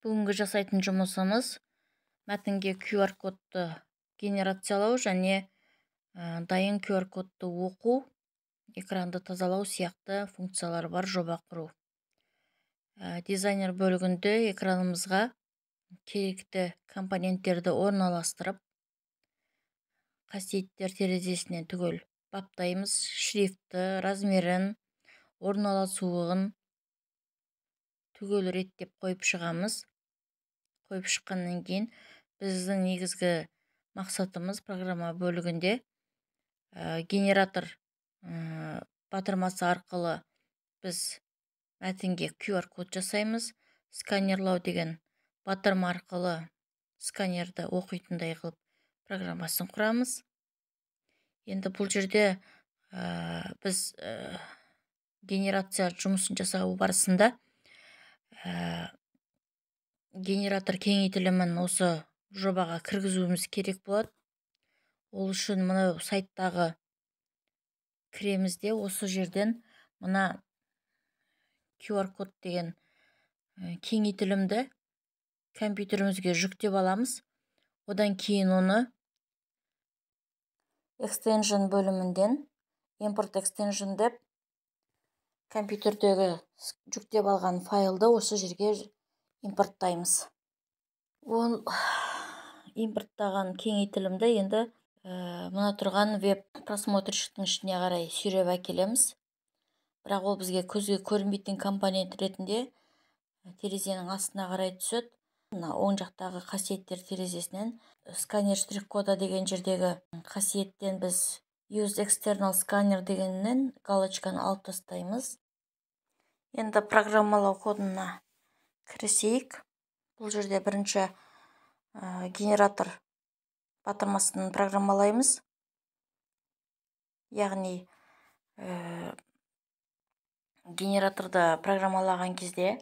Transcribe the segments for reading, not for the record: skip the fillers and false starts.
Бүгінгі жасайтын жұмысымыз мәтінге QR кодты генерациялау және дайын QR кодты оқу, экранды тазалау сияқты функциялары бар жоба құру. Дизайнер бөлігінде экранымызға керекті компоненттерді орналастырып, қасиеттер терезесінен түгел баптаймыз, шрифті, размерін, орналасуын түгел реттеп қойып шығамыз. Қойып шыққаннан кейін біздің негізгі мақсатымыз программа бөлігінде генератор батырмасы арқылы біз мәтінге QR код жасаймыз. Сканерлау деген батырма арқылы сканерді оқитындай қылып программасын құрамыз. Енді бұл жерде біз генерация жұмысын жасау барысында генератор кеңейтілімін осы жобаға кіргізуіміз керек болады. Ол үшін мынау сайттағы кіреміз де осы жерден мына QR код деген кеңейтілімді компьютерімізге жүктеп аламыз. Одан кейін оны Extension бөлімінден Import Extension деп компьютердегі жүктеп алған файлды осы жерге импорттаймыз. Ол импорттаған кеңейтілімді енді мына тұрған веб просмотрщиктің ішіне қарай сүйреп әкелеміз. Бірақ ол бізге көзге көрінбейтін компонент ретінде терезенің астына қарай түседі. Мына оң жақтағы қасиеттер терезесінен сканер штрих-кода деген жердегі қасиеттен біз Use External Scanner дегеннен галочканы алып тастаймыз. Енді программалау кодына кірісейік. Бұл жерде бірінші генератор батырмасын программалаймыз. Яғни генераторды программалаған кезде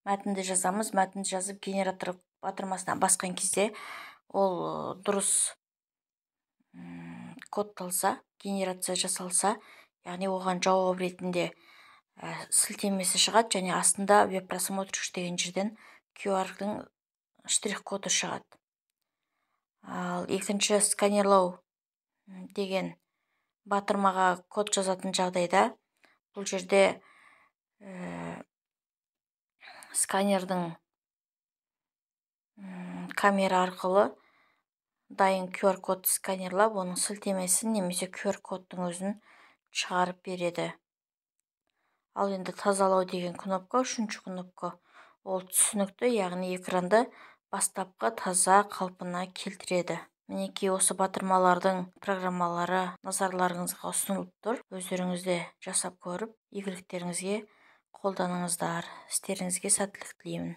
мәтінді жазамыз. Мәтінді жазып генератор батырмасына басқан кезде ол дұрыс кодталса, генерация жасалса, яғни оған жауап ретінде сілтемесі шығады және астында веб просмотрщик деген жерден QR-дың штрих-коды шығады. Ал екінші сканерлау деген батырмаға код жазатын жағдайда бұл жерде сканердің камера арқылы дайын QR кодты сканерлап, оның сілтемесін немесе QR кодтың өзін шығарып береді. Ал енді тазалау деген кнопка, үшінші кнопка, ол түсінікті, яғни экранды бастапқы таза қалпына келтіреді. Мінекей осы батырмалардың программалары назарларыңызға ұсынылып тұр. Өздеріңіз де жасап көріп, игіліктеріңізге қолданыңыздар. Істеріңізге сәттілік тілеймін.